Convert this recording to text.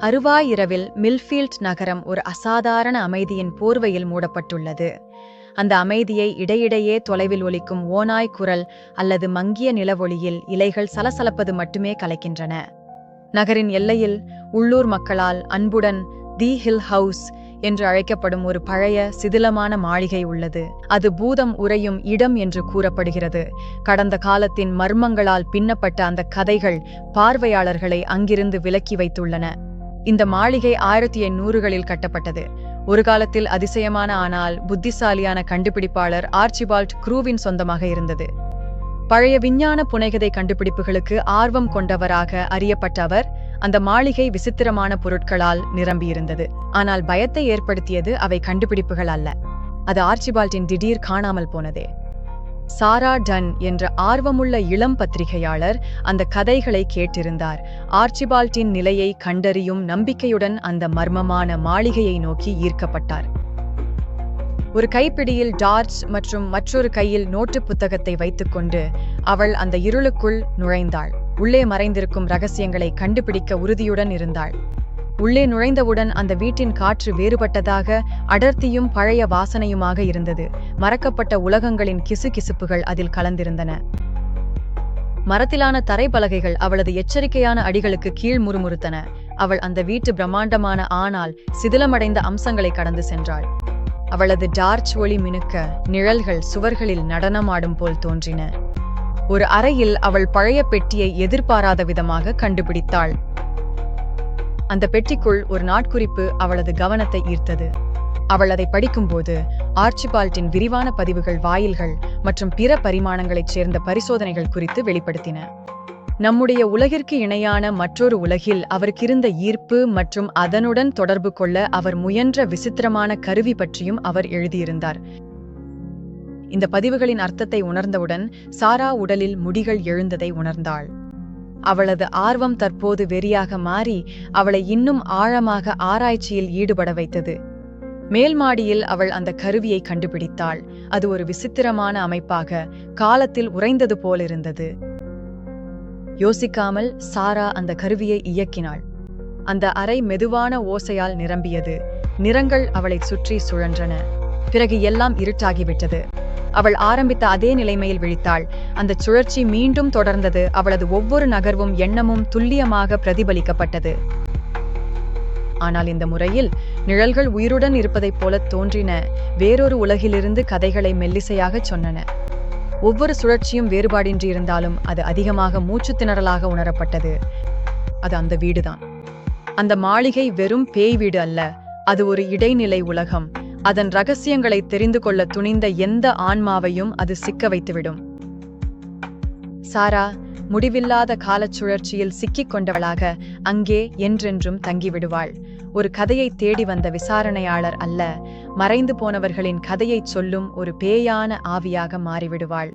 அருவாய் இரவில் மில்ஃபீல்ட் நகரம் ஒரு அசாதாரண அமைதியின் போர்வையில் மூடப்பட்டுள்ளது. அந்த அமைதியை இடையிடையே தொலைவில் ஒலிக்கும் ஓநாய் குரல் அல்லது மங்கிய நிலவொளியில் இலைகள் சலசலப்பது மட்டுமே கலைக்கின்றன. நகரின் எல்லையில் உள்ளூர் மக்களால் அன்புடன் தி ஹில் ஹவுஸ் என்று அழைக்கப்படும் ஒரு பழைய சிதிலமான மாளிகை உள்ளது. அது பூதம் உறையும் இடம் என்று கூறப்படுகிறது. கடந்த காலத்தின் மர்மங்களால் பின்னப்பட்ட அந்த கதைகள் பார்வையாளர்களை அங்கிருந்து விலக்கி வைத்துள்ளன. இந்த மாளிகை 1800களில் கட்டப்பட்டது. ஒரு காலத்தில் அதிசயமான ஆனால் புத்திசாலியான கண்டுபிடிப்பாளர் ஆர்ச்சிபால்ட் க்ரூவின் சொந்தமாக இருந்தது. பழைய விஞ்ஞான புனைகதை கண்டுபிடிப்புகளுக்கு ஆர்வம் கொண்டவராக அறியப்பட்ட அவர் அந்த மாளிகை விசித்திரமான பொருட்களால் நிரம்பியிருந்தது. ஆனால் பயத்தை ஏற்படுத்தியது அவை கண்டுபிடிப்புகள் அல்ல, அது ஆர்ச்சிபால்ட்டின் திடீர் காணாமல் போனதே. சாரா டன் என்ற ஆர்வமுள்ள இளம் பத்திரிகையாளர் அந்த கதைகளை கேட்டிருந்தார். ஆர்ச்சிபால்ட்டின் நிலையை கண்டறியும் நம்பிக்கையுடன் அந்த மர்மமான மாளிகையை நோக்கி ஈர்க்கப்பட்டார். ஒரு கைப்பிடியில் டார்ச் மற்றும் மற்றொரு கையில் நோட்டு புத்தகத்தை வைத்துக்கொண்டு அவள் அந்த இருளுக்குள் நுழைந்தாள். உள்ளே மறைந்திருக்கும் ரகசியங்களை கண்டுபிடிக்க உறுதியுடன் இருந்தாள். உள்ளே நுழைந்தவுடன் அந்த வீட்டின் காற்று வேறுபட்டதாக, அடர்த்தியும் பழைய வாசனையுமாக இருந்தது. மறக்கப்பட்ட உலகங்களின் கிசுகிசுப்புகள் அதில் கலந்திருந்தன. மரத்திலான தரைப்பலகைகள் அவளது எச்சரிக்கையான அடிகளுக்கு கீழ் முறுமுறுத்தன. அவள் அந்த வீட்டு பிரம்மாண்டமான ஆனால் சிதிலமடைந்த அம்சங்களை கடந்து சென்றாள். அவளது டார்ச் ஒளி மினுக்க நிழல்கள் சுவர்களில் நடனமாடும் போல் தோன்றின. ஒரு அறையில் அவள் பழைய பெட்டியை எதிர்பாராத விதமாக கண்டுபிடித்தாள். அந்த பெட்டிக்குள் ஒரு நாட்குறிப்பு அவளது கவனத்தை ஈர்த்தது. அவள் அதை படிக்கும்போது ஆர்ச்சிபால்ட்டின் விரிவான பதிவுகள், வாயில்கள் மற்றும் பிற பரிமாணங்களைச் சேர்ந்த பரிசோதனைகள் குறித்து வெளிப்படுத்தின. நம்முடைய உலகிற்கு இணையான மற்றொரு உலகில் அவருக்கிருந்த ஈர்ப்பு மற்றும் அதனுடன் தொடர்பு கொள்ள அவர் முயன்ற விசித்திரமான கருவி பற்றியும் அவர் எழுதியிருந்தார். இந்த பதிவுகளின் அர்த்தத்தை உணர்ந்தவுடன் சாரா உடலில் முடிகள் எழுந்ததை உணர்ந்தாள். அவளது ஆர்வம் தற்போது வெறியாக மாறி அவளை இன்னும் ஆழமாக ஆராய்ச்சியில் ஈடுபட வைத்தது. மேல் மாடியில் அவள் அந்த கருவியை கண்டுபிடித்தாள். அது ஒரு விசித்திரமான அமைப்பாக காலத்தில் உறைந்தது போலிருந்தது. யோசிக்காமல் சாரா அந்த கருவியை இயக்கினாள். அந்த அறை மெதுவான ஓசையால் நிரம்பியது. நிறங்கள் அவளை சுற்றி சுழன்றன. பிறகு எல்லாம் இருட்டாகிவிட்டது. அவள் ஆரம்பித்த அதே நிலைமையில் விழித்தாள். அந்த சுழற்சி மீண்டும் தொடர்ந்தது. அவளது ஒவ்வொரு நகர்வும் எண்ணமும் துல்லியமாக பிரதிபலிக்கப்பட்டது. ஆனால் இந்த முறையில் நிழல்கள் உயிருடன் இருப்பதைப் போல தோன்றின. வேறொரு உலகிலிருந்து கதைகளை மெல்லிசையாகச் சொன்னன. ஒவ்வொரு சுழற்சியும் வேறுபாடின்றி இருந்தாலும் அது அதிகமாக மூச்சு திணறலாக உணரப்பட்டது. அது அந்த வீடுதான். அந்த மாளிகை வெறும் பேய் வீடு அல்ல, அது ஒரு இடைநிலை உலகம். அதன் ரகசியங்களை தெரிந்து கொள்ள துணிந்த எந்த ஆன்மாவையும் அது சிக்க வைத்துவிடும். சாரா முடிவில்லாத காலச் சுழற்சியில் சிக்கிக் கொண்டவளாக அங்கே என்றென்றும் தங்கிவிடுவாள். ஒரு கதையை தேடி வந்த விசாரணையாளர் அல்ல, மறைந்து போனவர்களின் கதையைச் சொல்லும் ஒரு பேயான ஆவியாக மாறிவிடுவாள்.